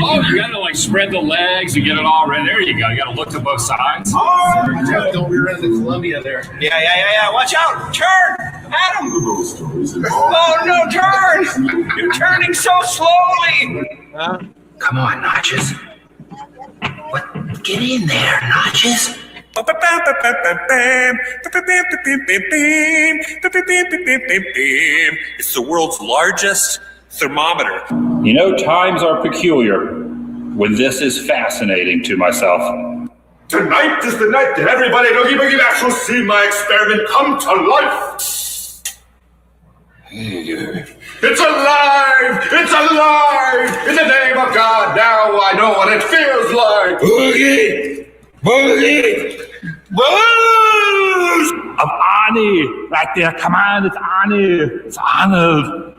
Oh, you gotta like spread the legs and get it all ready. There you go. You gotta look to both sides. Oh, don't rear end the Columbia there. Yeah. Watch out! Turn! Adam! Oh no, turn! You're turning so slowly! Come on, Notches. What? Get in there, Notches. It's the world's largest thermometer. You know, times are peculiar when this is fascinating to myself. Tonight is the night that everybody at Oogie Boogie Bash will see my experiment come to life. It's alive! It's alive! In the name of God, now I know what it feels like. Boogie! Boogie! Booze! I'm Arnie! Right there, come on, it's Arnie! It's Arnold!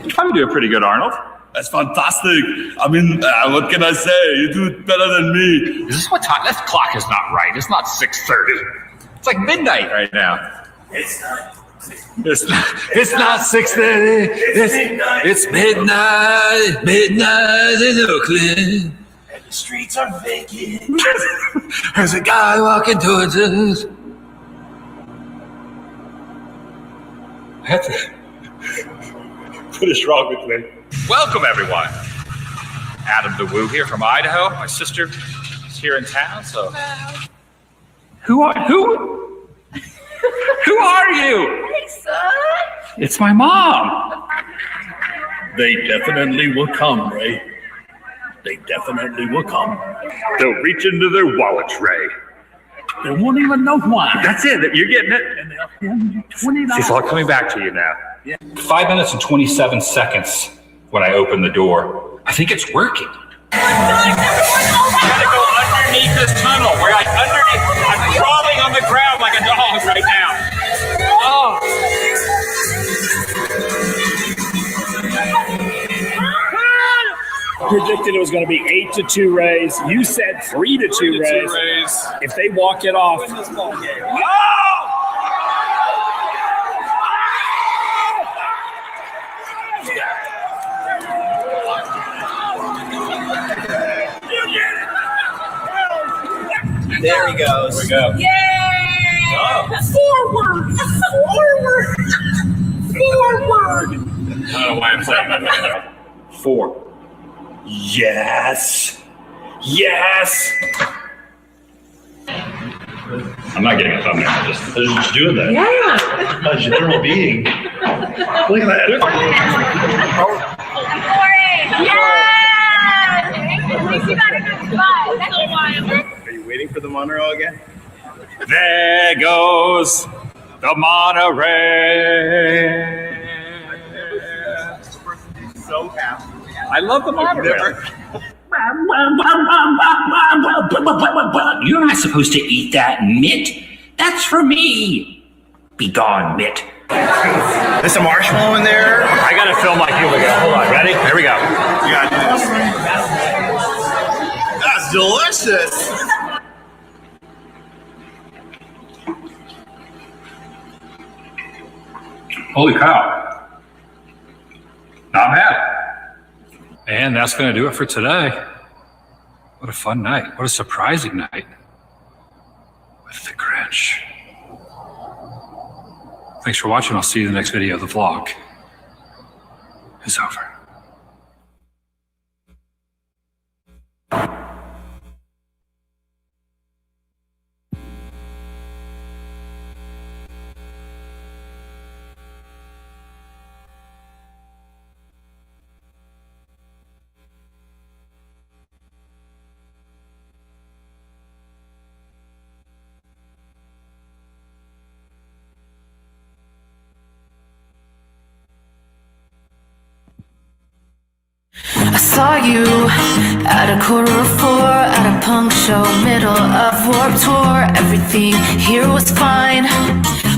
You probably do a pretty good Arnold. That's fantastic. I mean, what can I say? You do it better than me. Is this what time? This clock is not right. It's not 6:30. It's like midnight right now. It's not. It's not 6:30. It's midnight. Midnight in Oakland. And the streets are vacant. There's a guy walking towards us. What is wrong with me? Welcome, everyone. Adam DeWoo here from Idaho. My sister is here in town, so. Who are you? Hey, son. It's my mom. They definitely will come, Ray. They definitely will come. They'll reach into their wallets, Ray. They won't even know why. That's it. You're getting it. And they'll hand you $20. It's all coming back to you now. Yeah. 5 minutes and 27 seconds when I open the door. I think it's working. I gotta go underneath this tunnel. We're like underneath. I'm crawling on the ground like a dog right now. Oh. Predicted it was going to be 8-2 Rays. You said 3-2 Rays. If they walk it off. There he goes. Here we go. Yay! Oh. Forward! I don't know why I'm saying that right now. 4. Yes. I'm not getting a thumbnail. I'm just doing that. Yeah. That's your thermal being. Look at that. Yeah! At least you got a good spot. That's why. Are you waiting for the monorail again? There goes the monorail. So happy. I love the monorail. You're not supposed to eat that, Mitt. That's for me. Be gone, Mitt. There's a marshmallow in there. I gotta film like you. Hold on, ready? Here we go. You gotta do this. That's delicious. Holy cow. Not bad. And that's going to do it for today. What a fun night. What a surprising night with the Grinch. Thanks for watching. I'll see you in the next video. The vlog is over. I saw you at a 4:15 at a punk show, middle of Warped Tour. Everything here was fine.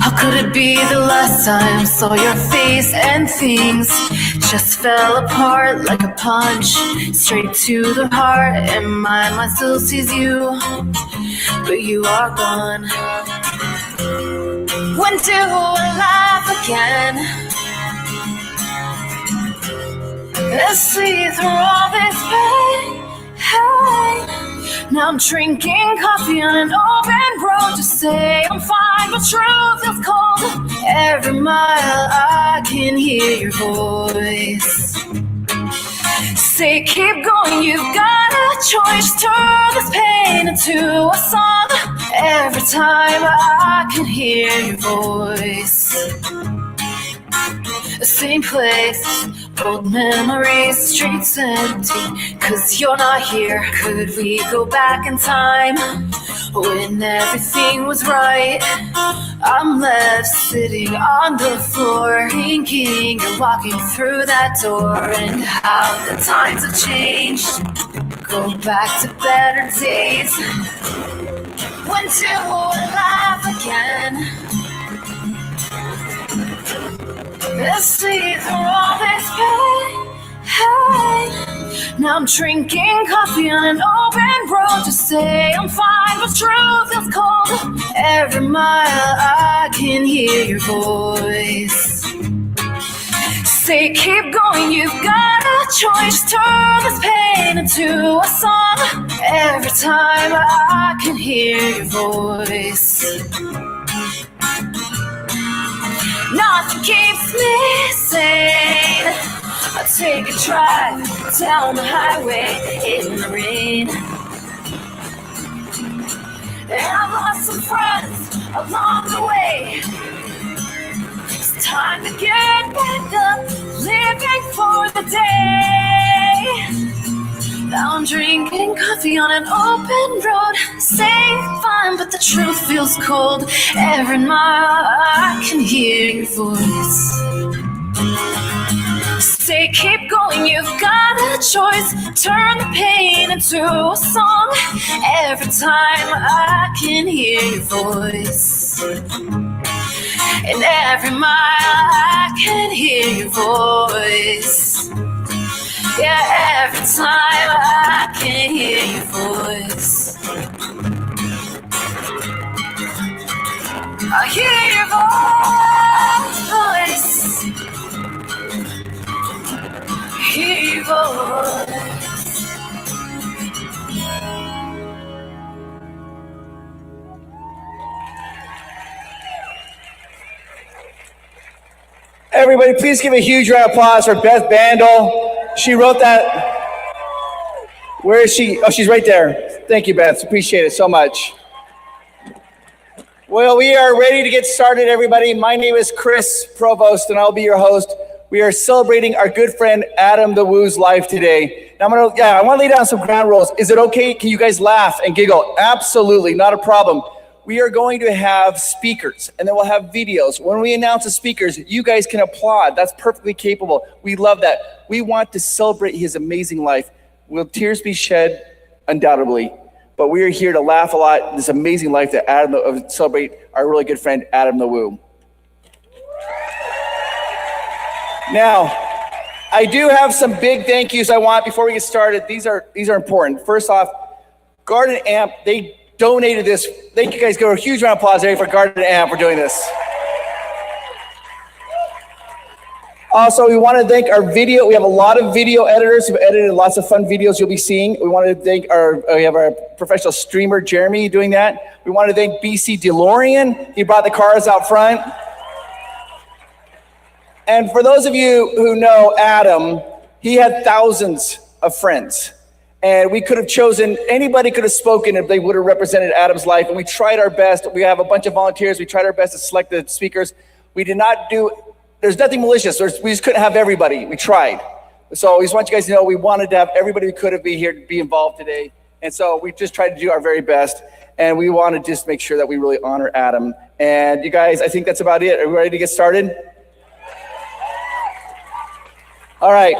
How could it be the last time saw your face and things just fell apart like a punch straight to the heart? And my mind still sees you, but you are gone. When do I laugh again? Let's see through all this pain. Hey, now I'm drinking coffee on an open road to say I'm fine, but truth is cold. Every mile I can hear your voice. Say keep going, you've got a choice. Turn this pain into a song. Every time I can hear your voice. The same place, old memories, streets empty, 'cause you're not here. Could we go back in time when everything was right? I'm left sitting on the floor, thinking you're walking through that door, and how the times have changed. Go back to better days when two would laugh again. Let's see through all this pain. Hey, now I'm drinking coffee on an open road to say I'm fine, but truth is cold. Every mile I can hear your voice. Say keep going, you've got a choice. Turn this pain into a song. Every time I can hear your voice. Nothing keeps me sane. I take a drive down the highway in the rain, and I've lost some friends along the way. It's time to get back up, living for the day. Now I'm drinking coffee on an open road, saying fine, but the truth feels cold. Every mile I can hear your voice. Say keep going, you've got a choice. Turn the pain into a song. Every time I can hear your voice. And every mile I can hear your voice. Yeah, every time I can hear your voice. I hear your voice. Hear your voice. Everybody, please give a huge round of applause for Beth Bandel. She wrote that. Where is she? Oh, she's right there. Thank you, Beth. Appreciate it so much. Well, we are ready to get started, everybody. My name is Chris Provost, and I'll be your host. We are celebrating our good friend Adam the Woo's life today. Now, I want to lay down some ground rules. Is it okay? Can you guys laugh and giggle? Absolutely, not a problem. We are going to have speakers, and then we'll have videos. When we announce the speakers, you guys can applaud. That's perfectly capable. We love that. We want to celebrate his amazing life. Will tears be shed? Undoubtedly. But we are here to laugh a lot. This amazing life that celebrate our really good friend, Adam the Woo. Now, I do have some big thank yous I want before we get started. These are important. First off, Garden Amp, they donated this. Thank you guys. Give a huge round of applause for Garden Amp for doing this. Also, we want to thank our video. We have a lot of video editors who've edited lots of fun videos you'll be seeing. We want to thank we have our professional streamer, Jeremy, doing that. We want to thank BC DeLorean. He brought the cars out front. And for those of you who know Adam, he had thousands of friends. And we could have chosen, anybody could have spoken if they would have represented Adam's life. And we tried our best. We have a bunch of volunteers. We tried our best to select the speakers. We did not do, there's nothing malicious. We just couldn't have everybody. We tried. So we just want you guys to know we wanted to have everybody who could have been here to be involved today. And so we just tried to do our very best. And we want to just make sure that we really honor Adam. And you guys, I think that's about it. Are we ready to get started? All right.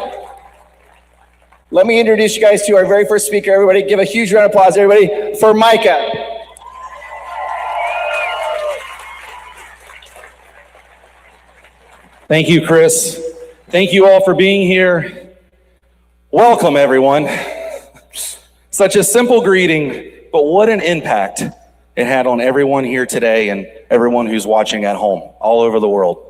Let me introduce you guys to our very first speaker. Everybody give a huge round of applause, everybody, for Micah. Thank you, Chris. Thank you all for being here. Welcome, everyone. Such a simple greeting, but what an impact it had on everyone here today and everyone who's watching at home all over the world.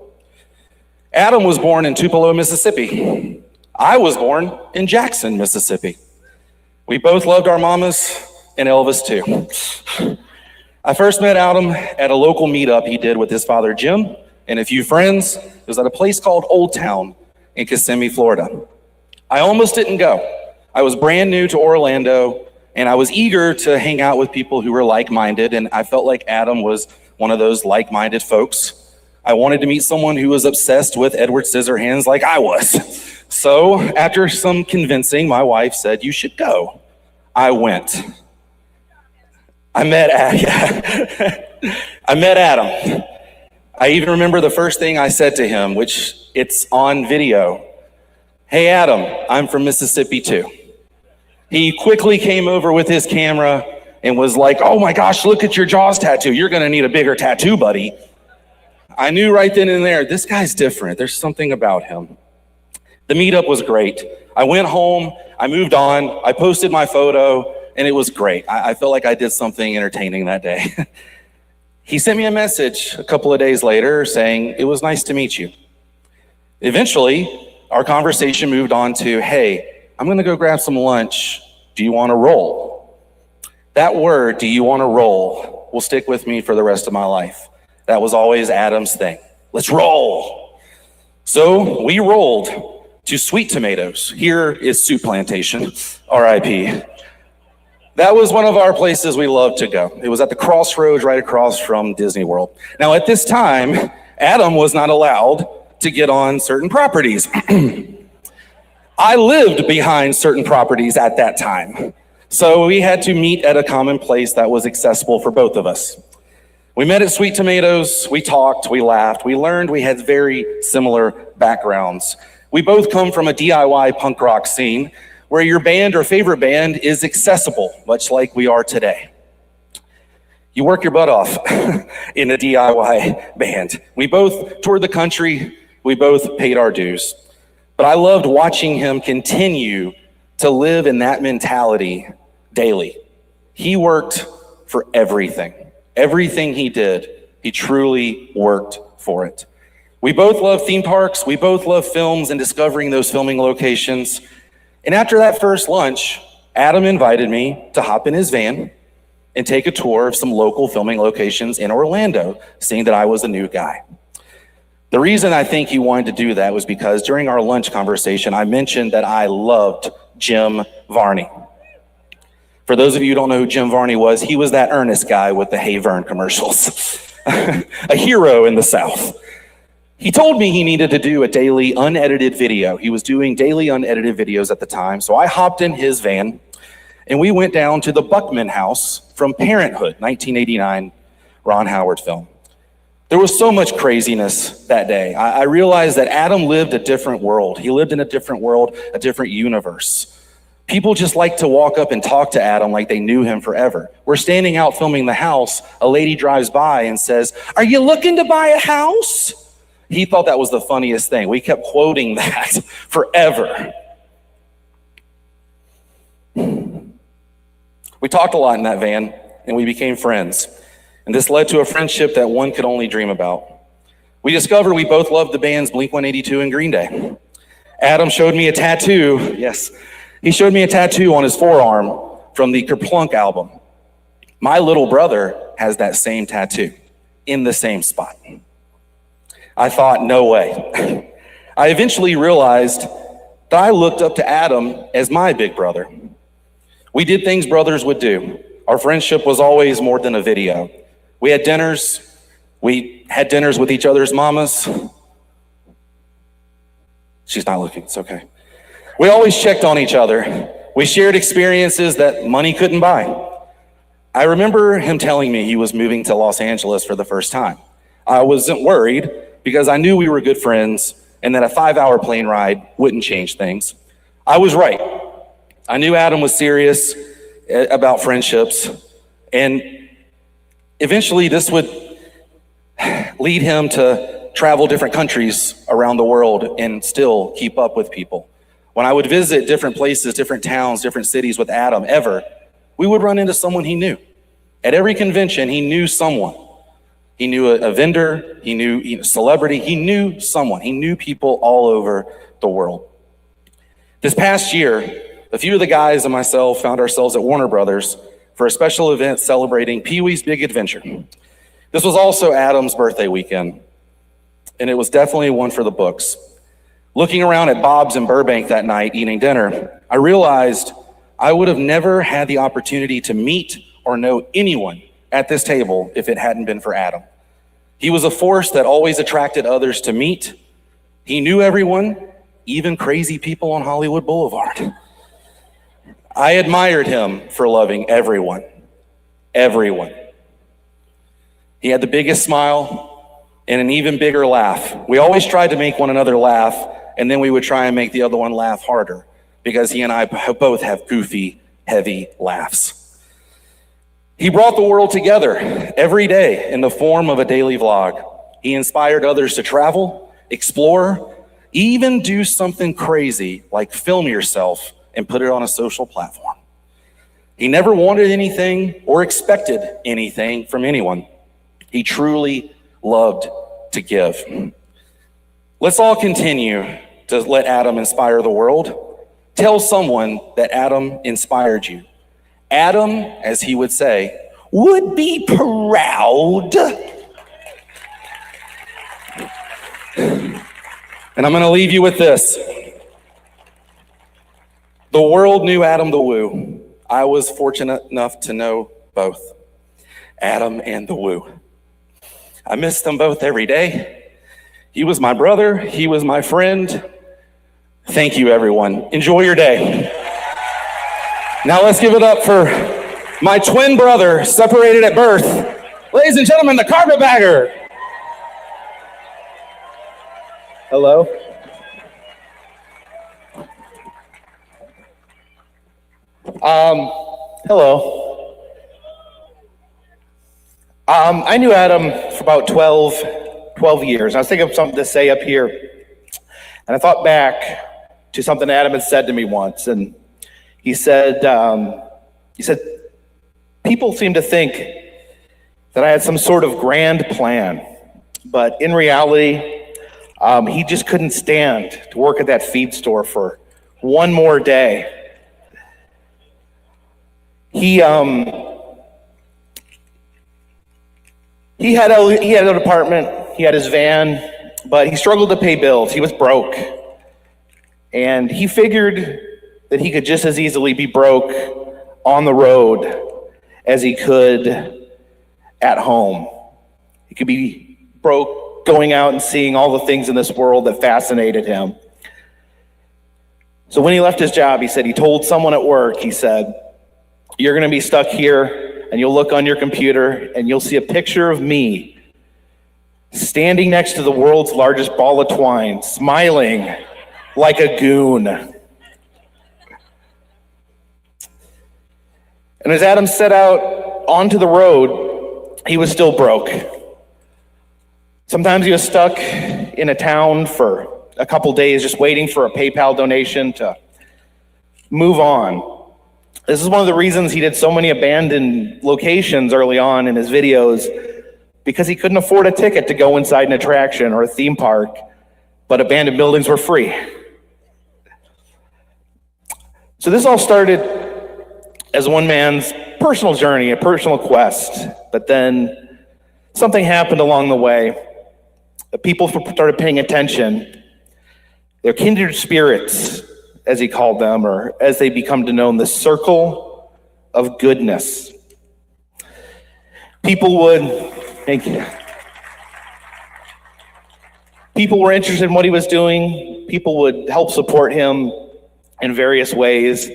Adam was born in Tupelo, Mississippi. I was born in Jackson, Mississippi. We both loved our mamas and Elvis too. I first met Adam at a local meetup he did with his father Jim and a few friends. It was at a place called Old Town in Kissimmee, Florida. I almost didn't go. I was brand new to Orlando, and I was eager to hang out with people who were like-minded, and I felt like Adam was one of those like-minded folks. I wanted to meet someone who was obsessed with Edward Scissorhands like I was. So after some convincing, my wife said, "You should go." I went. I met Adam. I even remember the first thing I said to him, which it's on video. "Hey, Adam, I'm from Mississippi too." He quickly came over with his camera and was like, "Oh my gosh, look at your Jaws tattoo. You're gonna need a bigger tattoo, buddy." I knew right then and there, this guy's different. There's something about him. The meetup was great. I went home, I moved on, I posted my photo, and it was great. I felt like I did something entertaining that day. He sent me a message a couple of days later saying, "It was nice to meet you." Eventually, our conversation moved on to, "Hey, I'm gonna go grab some lunch. Do you wanna roll?" That word, "do you wanna roll," will stick with me for the rest of my life. That was always Adam's thing. Let's roll. So we rolled to Sweet Tomatoes. Here is Soup Plantation, RIP. That was one of our places we loved to go. It was at the crossroads right across from Disney World. Now at this time, Adam was not allowed to get on certain properties. I lived behind certain properties at that time. So we had to meet at a common place that was accessible for both of us. We met at Sweet Tomatoes, we talked, we laughed, we learned we had very similar backgrounds. We both come from a DIY punk rock scene where your band or favorite band is accessible, much like we are today. You work your butt off in a DIY band. We both toured the country, we both paid our dues. But I loved watching him continue to live in that mentality daily. He worked for everything. Everything he did, he truly worked for it. We both love theme parks, we both love films and discovering those filming locations. And after that first lunch, Adam invited me to hop in his van and take a tour of some local filming locations in Orlando, seeing that I was a new guy. The reason I think he wanted to do that was because during our lunch conversation, I mentioned that I loved Jim Varney. For those of you who don't know who Jim Varney was, he was that earnest guy with the Hey Vern commercials, a hero in the South. He told me he needed to do a daily unedited video. He was doing daily unedited videos at the time, so I hopped in his van and we went down to the Buckman House from Parenthood, 1989 Ron Howard film. There was so much craziness that day. I realized that Adam lived a different world. He lived in a different world, a different universe. People just like to walk up and talk to Adam like they knew him forever. We're standing out filming the house. A lady drives by and says, "Are you looking to buy a house?" He thought that was the funniest thing. We kept quoting that forever. We talked a lot in that van and we became friends. And this led to a friendship that one could only dream about. We discovered we both loved the bands Blink-182 and Green Day. Adam showed me a tattoo. Yes, he showed me a tattoo on his forearm from the Kerplunk album. My little brother has that same tattoo in the same spot. I thought, no way. I eventually realized that I looked up to Adam as my big brother. We did things brothers would do. Our friendship was always more than a video. We had dinners. We had dinners with each other's mamas. She's not looking, it's okay. We always checked on each other. We shared experiences that money couldn't buy. I remember him telling me he was moving to Los Angeles for the first time. I wasn't worried because I knew we were good friends and that a 5-hour plane ride wouldn't change things. I was right. I knew Adam was serious about friendships, and eventually this would lead him to travel different countries around the world and still keep up with people. When I would visit different places, different towns, different cities with Adam we would run into someone he knew. At every convention, he knew someone. He knew a vendor, he knew a celebrity, he knew someone. He knew people all over the world. This past year, a few of the guys and myself found ourselves at Warner Brothers for a special event celebrating Pee-wee's Big Adventure. This was also Adam's birthday weekend, and it was definitely one for the books. Looking around at Bob's in Burbank that night eating dinner, I realized I would have never had the opportunity to meet or know anyone at this table if it hadn't been for Adam. He was a force that always attracted others to meet. He knew everyone, even crazy people on Hollywood Boulevard. I admired him for loving everyone. Everyone. He had the biggest smile and an even bigger laugh. We always tried to make one another laugh, and then we would try and make the other one laugh harder, because he and I both have goofy, heavy laughs. He brought the world together every day in the form of a daily vlog. He inspired others to travel, explore, even do something crazy like film yourself and put it on a social platform. He never wanted anything or expected anything from anyone. He truly loved to give. Let's all continue to let Adam inspire the world. Tell someone that Adam inspired you. Adam, as he would say, would be proud. And I'm going to leave you with this. The world knew Adam the Woo. I was fortunate enough to know both, Adam and the Woo. I miss them both every day. He was my brother. He was my friend. Thank you, everyone. Enjoy your day. Now let's give it up for my twin brother, separated at birth. Ladies and gentlemen, the Carpetbagger. Hello. Hello. I knew Adam for about 12 years. I was thinking of something to say up here, and I thought back to something Adam had said to me once, and he said, people seem to think that I had some sort of grand plan, but in reality, he just couldn't stand to work at that feed store for one more day. He had an apartment, he had his van, but he struggled to pay bills. He was broke. And he figured that he could just as easily be broke on the road as he could at home. He could be broke going out and seeing all the things in this world that fascinated him. So when he left his job, he told someone at work, he said, "You're going to be stuck here, and you'll look on your computer, and you'll see a picture of me standing next to the world's largest ball of twine, smiling like a goon." And as Adam set out onto the road, he was still broke. Sometimes he was stuck in a town for a couple days just waiting for a PayPal donation to move on. This is one of the reasons he did so many abandoned locations early on in his videos, because he couldn't afford a ticket to go inside an attraction or a theme park, but abandoned buildings were free. So this all started as one man's personal journey, a personal quest, but then something happened along the way. People started paying attention. Their kindred spirits, as he called them, or as they become to know, the circle of goodness. People were interested in what he was doing. People would help support him in various ways.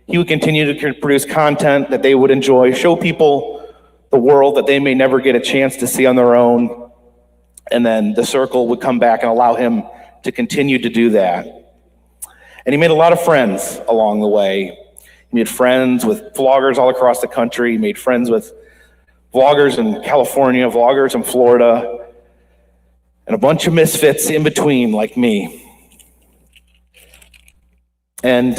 He would continue to produce content that they would enjoy, show people the world that they may never get a chance to see on their own. And then the circle would come back and allow him to continue to do that. And he made a lot of friends along the way. He made friends with vloggers all across the country. He made friends with vloggers in California, vloggers in Florida, and a bunch of misfits in between like me. And